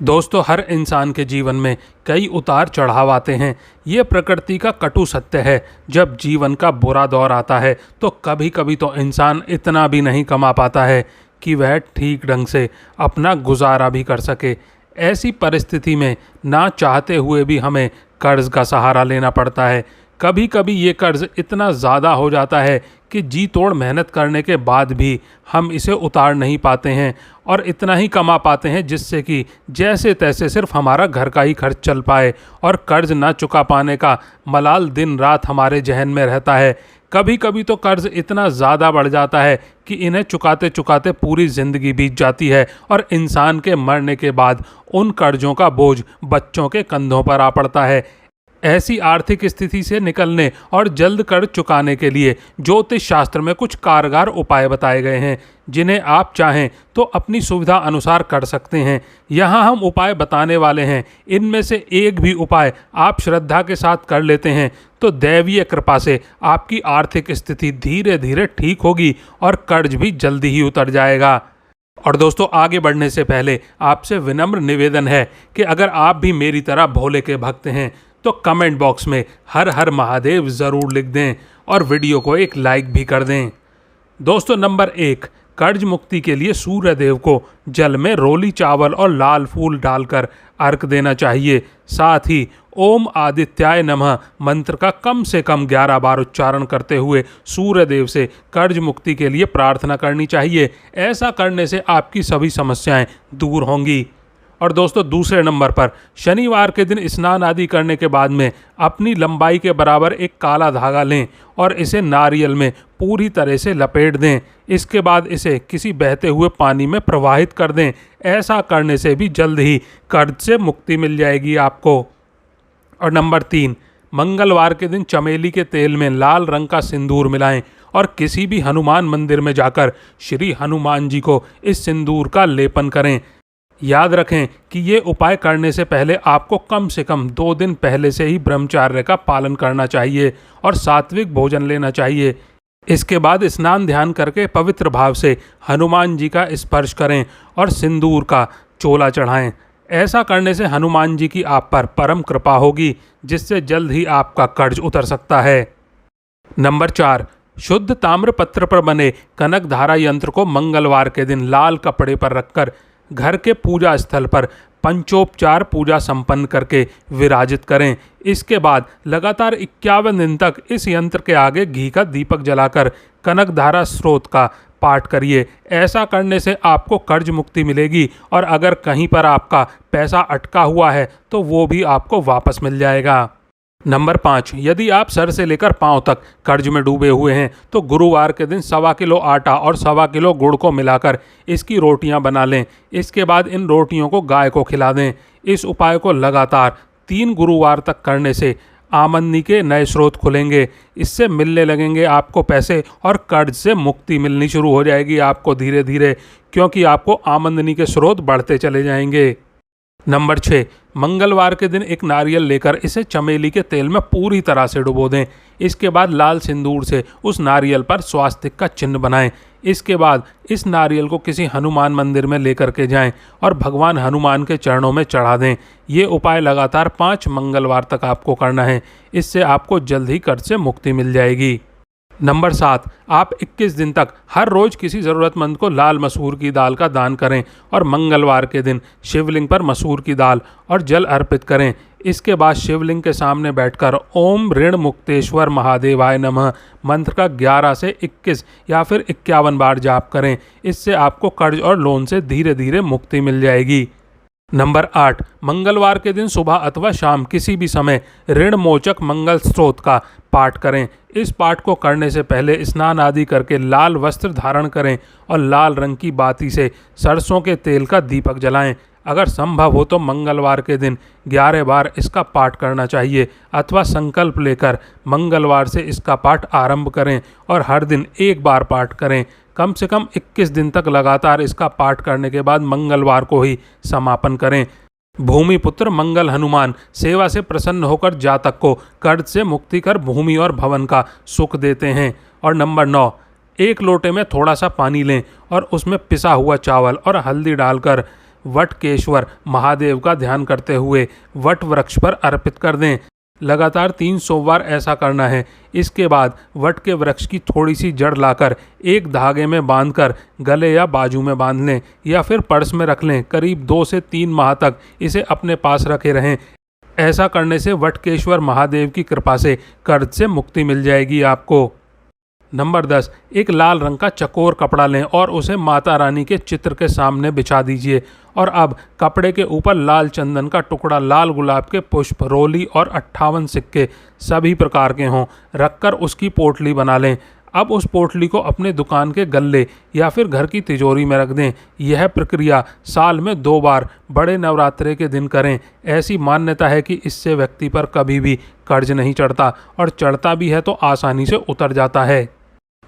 दोस्तों, हर इंसान के जीवन में कई उतार चढ़ाव आते हैं। ये प्रकृति का कटु सत्य है। जब जीवन का बुरा दौर आता है तो कभी कभी तो इंसान इतना भी नहीं कमा पाता है कि वह ठीक ढंग से अपना गुजारा भी कर सके। ऐसी परिस्थिति में ना चाहते हुए भी हमें कर्ज का सहारा लेना पड़ता है। कभी कभी ये कर्ज इतना ज़्यादा हो जाता है कि जी तोड़ मेहनत करने के बाद भी हम इसे उतार नहीं पाते हैं और इतना ही कमा पाते हैं जिससे कि जैसे तैसे सिर्फ हमारा घर का ही खर्च चल पाए, और कर्ज ना चुका पाने का मलाल दिन रात हमारे जहन में रहता है। कभी कभी तो कर्ज इतना ज़्यादा बढ़ जाता है कि इन्हें चुकाते चुकाते पूरी ज़िंदगी बीत जाती है और इंसान के मरने के बाद उन कर्जों का बोझ बच्चों के कंधों पर आ पड़ता है। ऐसी आर्थिक स्थिति से निकलने और जल्द कर्ज चुकाने के लिए ज्योतिष शास्त्र में कुछ कारगर उपाय बताए गए हैं, जिन्हें आप चाहें तो अपनी सुविधा अनुसार कर सकते हैं। यहाँ हम उपाय बताने वाले हैं। इनमें से एक भी उपाय आप श्रद्धा के साथ कर लेते हैं तो दैवीय कृपा से आपकी आर्थिक स्थिति धीरे धीरे ठीक होगी और कर्ज भी जल्दी ही उतर जाएगा। और दोस्तों, आगे बढ़ने से पहले आपसे विनम्र निवेदन है कि अगर आप भी मेरी तरह भोले के भक्त हैं तो कमेंट बॉक्स में हर हर महादेव ज़रूर लिख दें और वीडियो को एक लाइक भी कर दें। दोस्तों, नंबर 1, कर्ज मुक्ति के लिए सूर्य देव को जल में रोली चावल और लाल फूल डालकर अर्घ देना चाहिए। साथ ही ओम आदित्याय नमः मंत्र का कम से कम 11 बार उच्चारण करते हुए सूर्य देव से कर्ज मुक्ति के लिए प्रार्थना करनी चाहिए। ऐसा करने से आपकी सभी समस्याएं दूर होंगी। और दोस्तों, दूसरे नंबर पर शनिवार के दिन स्नान आदि करने के बाद में अपनी लंबाई के बराबर एक काला धागा लें और इसे नारियल में पूरी तरह से लपेट दें। इसके बाद इसे किसी बहते हुए पानी में प्रवाहित कर दें। ऐसा करने से भी जल्द ही कर्ज से मुक्ति मिल जाएगी आपको। और नंबर 3, मंगलवार के दिन चमेली के तेल में लाल रंग का सिंदूर मिलाएं और किसी भी हनुमान मंदिर में जाकर श्री हनुमान जी को इस सिंदूर का लेपन करें। याद रखें कि ये उपाय करने से पहले आपको कम से कम 2 दिन पहले से ही ब्रह्मचर्य का पालन करना चाहिए और सात्विक भोजन लेना चाहिए। इसके बाद स्नान ध्यान करके पवित्र भाव से हनुमान जी का स्पर्श करें और सिंदूर का चोला चढ़ाएं। ऐसा करने से हनुमान जी की आप पर परम कृपा होगी, जिससे जल्द ही आपका कर्ज उतर सकता है। नंबर 4, शुद्ध ताम्रपत्र पर बने कनक धारा यंत्र को मंगलवार के दिन लाल कपड़े पर रखकर घर के पूजा स्थल पर पंचोपचार पूजा संपन्न करके विराजित करें। इसके बाद लगातार 51 दिन तक इस यंत्र के आगे घी का दीपक जलाकर कनक धारा स्रोत का पाठ करिए। ऐसा करने से आपको कर्ज मुक्ति मिलेगी और अगर कहीं पर आपका पैसा अटका हुआ है तो वो भी आपको वापस मिल जाएगा। नंबर 5, यदि आप सर से लेकर पांव तक कर्ज में डूबे हुए हैं तो गुरुवार के दिन 1.25 किलो आटा और 1.25 किलो गुड़ को मिलाकर इसकी रोटियां बना लें। इसके बाद इन रोटियों को गाय को खिला दें। इस उपाय को लगातार 3 गुरुवार तक करने से आमदनी के नए स्रोत खुलेंगे। इससे मिलने लगेंगे आपको पैसे और कर्ज से मुक्ति मिलनी शुरू हो जाएगी आपको धीरे धीरे, क्योंकि आपको आमदनी के स्रोत बढ़ते चले जाएंगे। नंबर 6, मंगलवार के दिन एक नारियल लेकर इसे चमेली के तेल में पूरी तरह से डुबो दें। इसके बाद लाल सिंदूर से उस नारियल पर स्वास्तिक का चिन्ह बनाएं। इसके बाद इस नारियल को किसी हनुमान मंदिर में लेकर के जाएं और भगवान हनुमान के चरणों में चढ़ा दें। ये उपाय लगातार 5 मंगलवार तक आपको करना है। इससे आपको जल्द ही कर्ज से मुक्ति मिल जाएगी। नंबर 7, आप 21 दिन तक हर रोज़ किसी ज़रूरतमंद को लाल मसूर की दाल का दान करें और मंगलवार के दिन शिवलिंग पर मसूर की दाल और जल अर्पित करें। इसके बाद शिवलिंग के सामने बैठकर ओम ऋण मुक्तेश्वर महादेवाय नमः मंत्र का 11 से 21 या फिर 51 बार जाप करें। इससे आपको कर्ज और लोन से धीरे धीरे मुक्ति मिल जाएगी। नंबर 8, मंगलवार के दिन सुबह अथवा शाम किसी भी समय ऋण मोचक मंगल स्तोत्र का पाठ करें। इस पाठ को करने से पहले स्नान आदि करके लाल वस्त्र धारण करें और लाल रंग की बाती से सरसों के तेल का दीपक जलाएं। अगर संभव हो तो मंगलवार के दिन 11 बार इसका पाठ करना चाहिए अथवा संकल्प लेकर मंगलवार से इसका पाठ आरंभ करें और हर दिन 1 बार पाठ करें। कम से कम 21 दिन तक लगातार इसका पाठ करने के बाद मंगलवार को ही समापन करें। भूमिपुत्र मंगल हनुमान सेवा से प्रसन्न होकर जातक को कर्ज से मुक्ति कर भूमि और भवन का सुख देते हैं। और नंबर 9, एक लोटे में थोड़ा सा पानी लें और उसमें पिसा हुआ चावल और हल्दी डालकर वटकेश्वर महादेव का ध्यान करते हुए वट वृक्ष पर अर्पित कर दें। लगातार 3 सोमवार ऐसा करना है। इसके बाद वट के वृक्ष की थोड़ी सी जड़ लाकर एक धागे में बांधकर गले या बाजू में बांध लें या फिर पर्स में रख लें। करीब 2 से 3 माह तक इसे अपने पास रखे रहें। ऐसा करने से वटकेश्वर महादेव की कृपा से कर्ज से मुक्ति मिल जाएगी आपको। नंबर 10, एक लाल रंग का चकोर कपड़ा लें और उसे माता रानी के चित्र के सामने बिछा दीजिए और अब कपड़े के ऊपर लाल चंदन का टुकड़ा, लाल गुलाब के पुष्प, रोली और 58 सिक्के सभी प्रकार के हों रखकर उसकी पोटली बना लें। अब उस पोटली को अपने दुकान के गल्ले या फिर घर की तिजोरी में रख दें। यह प्रक्रिया साल में 2 बार बड़े नवरात्रे के दिन करें। ऐसी मान्यता है कि इससे व्यक्ति पर कभी भी कर्ज नहीं चढ़ता और चढ़ता भी है तो आसानी से उतर जाता है।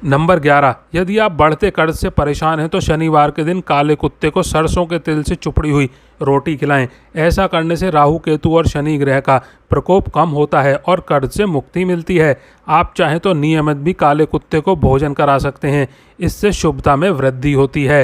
नंबर 11, यदि आप बढ़ते कर्ज से परेशान हैं तो शनिवार के दिन काले कुत्ते को सरसों के तेल से चुपड़ी हुई रोटी खिलाएं। ऐसा करने से राहु, केतु और शनि ग्रह का प्रकोप कम होता है और कर्ज से मुक्ति मिलती है। आप चाहें तो नियमित भी काले कुत्ते को भोजन करा सकते हैं। इससे शुभता में वृद्धि होती है।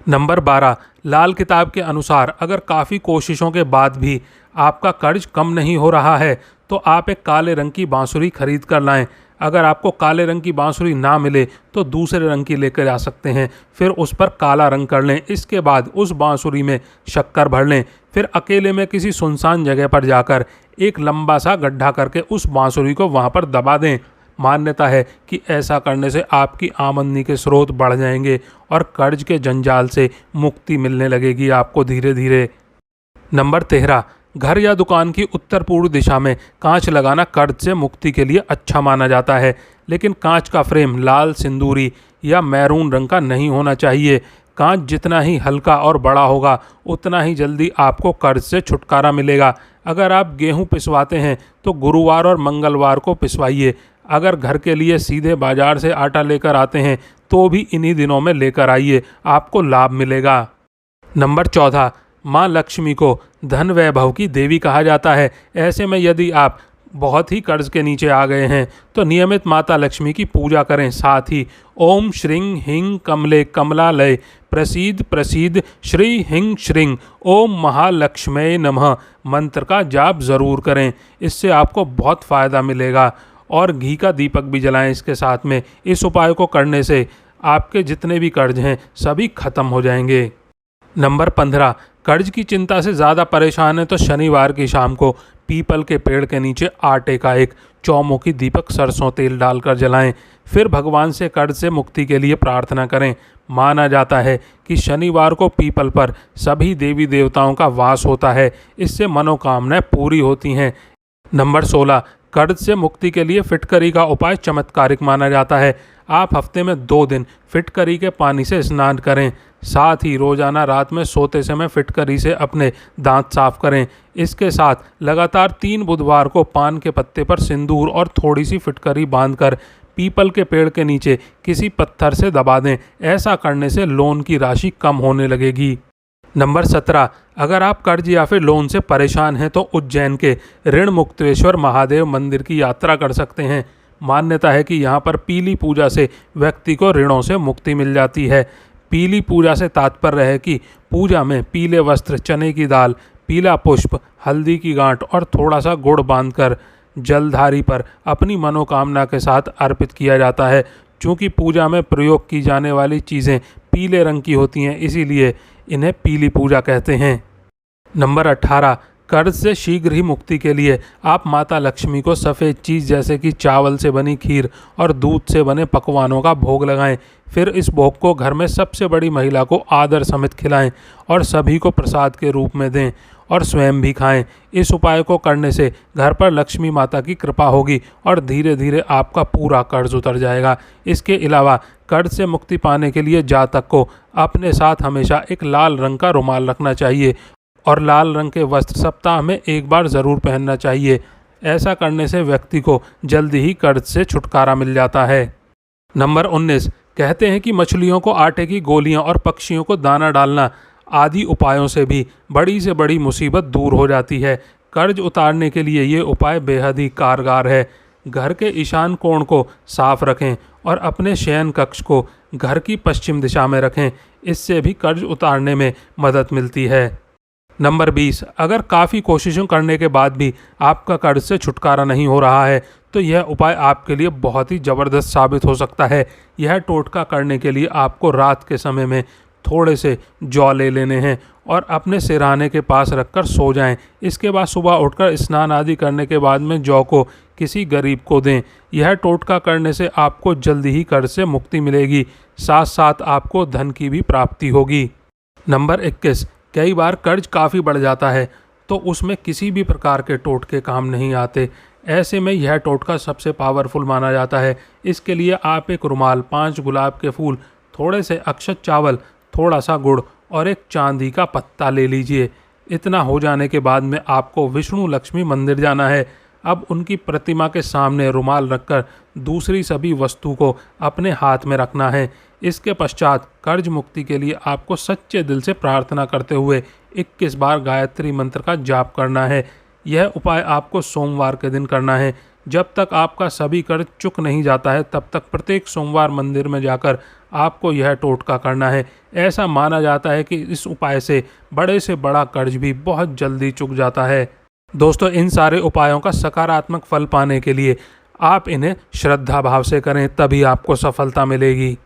नंबर 12, लाल किताब के अनुसार अगर काफ़ी कोशिशों के बाद भी आपका कर्ज कम नहीं हो रहा है तो आप एक काले रंग की बांसुरी खरीद कर लाएं। अगर आपको काले रंग की बांसुरी ना मिले तो दूसरे रंग की लेकर आ सकते हैं, फिर उस पर काला रंग कर लें। इसके बाद उस बांसुरी में शक्कर भर लें। फिर अकेले में किसी सुनसान जगह पर जाकर एक लंबा सा गड्ढा करके उस बांसुरी को वहाँ पर दबा दें। मान्यता है कि ऐसा करने से आपकी आमदनी के स्रोत बढ़ जाएंगे और कर्ज के जंजाल से मुक्ति मिलने लगेगी आपको धीरे धीरे। नंबर 13, घर या दुकान की उत्तर पूर्व दिशा में कांच लगाना कर्ज से मुक्ति के लिए अच्छा माना जाता है, लेकिन कांच का फ्रेम लाल, सिंदूरी या मैरून रंग का नहीं होना चाहिए। कांच जितना ही हल्का और बड़ा होगा उतना ही जल्दी आपको कर्ज से छुटकारा मिलेगा। अगर आप गेहूं पिसवाते हैं तो गुरुवार और मंगलवार को पिसवाइए। अगर घर के लिए सीधे बाजार से आटा लेकर आते हैं तो भी इन्हीं दिनों में लेकर आइए, आपको लाभ मिलेगा। नंबर 14, माँ लक्ष्मी को धन वैभव की देवी कहा जाता है। ऐसे में यदि आप बहुत ही कर्ज के नीचे आ गए हैं तो नियमित माता लक्ष्मी की पूजा करें। साथ ही ओम श्रीं हिंग कमले कमलालय प्रसीद प्रसीद श्री हिंग श्रीं ओम महालक्ष्मी नमः मंत्र का जाप ज़रूर करें। इससे आपको बहुत फ़ायदा मिलेगा। और घी का दीपक भी जलाएं इसके साथ में। इस उपाय को करने से आपके जितने भी कर्ज हैं सभी खत्म हो जाएंगे। नंबर 15, कर्ज की चिंता से ज़्यादा परेशान है तो शनिवार की शाम को पीपल के पेड़ के नीचे आटे का एक चौमुखी दीपक सरसों तेल डालकर जलाएं। फिर भगवान से कर्ज से मुक्ति के लिए प्रार्थना करें। माना जाता है कि शनिवार को पीपल पर सभी देवी देवताओं का वास होता है। इससे मनोकामनाएं पूरी होती हैं। नंबर 16, कर्ज से मुक्ति के लिए फिटकरी का उपाय चमत्कारिक माना जाता है। आप हफ्ते में 2 दिन फिटकरी के पानी से स्नान करें। साथ ही रोजाना रात में सोते समय फिटकरी से अपने दांत साफ करें। इसके साथ लगातार 3 बुधवार को पान के पत्ते पर सिंदूर और थोड़ी सी फिटकरी बांधकर पीपल के पेड़ के नीचे किसी पत्थर से दबा दें। ऐसा करने से लोन की राशि कम होने लगेगी। नंबर 17, अगर आप कर्ज या फिर लोन से परेशान हैं तो उज्जैन के ऋण मुक्तेश्वर महादेव मंदिर की यात्रा कर सकते हैं। मान्यता है कि यहाँ पर पीली पूजा से व्यक्ति को ऋणों से मुक्ति मिल जाती है। पीली पूजा से तात्पर्य है कि पूजा में पीले वस्त्र, चने की दाल, पीला पुष्प, हल्दी की गांठ और थोड़ा सा गुड़ बांधकर जलधारी पर अपनी मनोकामना के साथ अर्पित किया जाता है। चूँकि पूजा में प्रयोग की जाने वाली चीज़ें पीले रंग की होती हैं, इसीलिए इन्हें पीली पूजा कहते हैं। नंबर 18, कर्ज से शीघ्र ही मुक्ति के लिए आप माता लक्ष्मी को सफ़ेद चीज़ जैसे कि चावल से बनी खीर और दूध से बने पकवानों का भोग लगाएं। फिर इस भोग को घर में सबसे बड़ी महिला को आदर समेत खिलाएं और सभी को प्रसाद के रूप में दें और स्वयं भी खाएं। इस उपाय को करने से घर पर लक्ष्मी माता की कृपा होगी और धीरे धीरे आपका पूरा कर्ज उतर जाएगा। इसके अलावा कर्ज से मुक्ति पाने के लिए जातक को अपने साथ हमेशा एक लाल रंग का रुमाल रखना चाहिए और लाल रंग के वस्त्र सप्ताह में 1 बार ज़रूर पहनना चाहिए। ऐसा करने से व्यक्ति को जल्दी ही कर्ज से छुटकारा मिल जाता है। नंबर 19, कहते हैं कि मछलियों को आटे की गोलियां और पक्षियों को दाना डालना आदि उपायों से भी बड़ी से बड़ी मुसीबत दूर हो जाती है। कर्ज उतारने के लिए ये उपाय बेहद ही कारगर है। घर के ईशान कोण को साफ रखें और अपने शयन कक्ष को घर की पश्चिम दिशा में रखें। इससे भी कर्ज उतारने में मदद मिलती है। नंबर 20, अगर काफ़ी कोशिशों करने के बाद भी आपका कर्ज से छुटकारा नहीं हो रहा है तो यह उपाय आपके लिए बहुत ही ज़बरदस्त साबित हो सकता है। यह टोटका करने के लिए आपको रात के समय में थोड़े से जौ ले लेने हैं और अपने सिरहाने के पास रखकर सो जाएं। इसके बाद सुबह उठकर स्नान आदि करने के बाद में जौ को किसी गरीब को दें। यह टोटका करने से आपको जल्दी ही कर्ज से मुक्ति मिलेगी, साथ साथ आपको धन की भी प्राप्ति होगी। नंबर 21, कई बार कर्ज काफ़ी बढ़ जाता है तो उसमें किसी भी प्रकार के टोटके काम नहीं आते। ऐसे में यह टोटका सबसे पावरफुल माना जाता है। इसके लिए आप एक रुमाल, 5 गुलाब के फूल, थोड़े से अक्षत चावल, थोड़ा सा गुड़ और एक चांदी का पत्ता ले लीजिए। इतना हो जाने के बाद में आपको विष्णु लक्ष्मी मंदिर जाना है। अब उनकी प्रतिमा के सामने रुमाल रखकर दूसरी सभी वस्तु को अपने हाथ में रखना है। इसके पश्चात कर्ज मुक्ति के लिए आपको सच्चे दिल से प्रार्थना करते हुए 21 बार गायत्री मंत्र का जाप करना है। यह उपाय आपको सोमवार के दिन करना है। जब तक आपका सभी कर्ज चुक नहीं जाता है तब तक प्रत्येक सोमवार मंदिर में जाकर आपको यह टोटका करना है। ऐसा माना जाता है कि इस उपाय से बड़ा कर्ज भी बहुत जल्दी चुक जाता है। दोस्तों, इन सारे उपायों का सकारात्मक फल पाने के लिए आप इन्हें श्रद्धा भाव से करें, तभी आपको सफलता मिलेगी।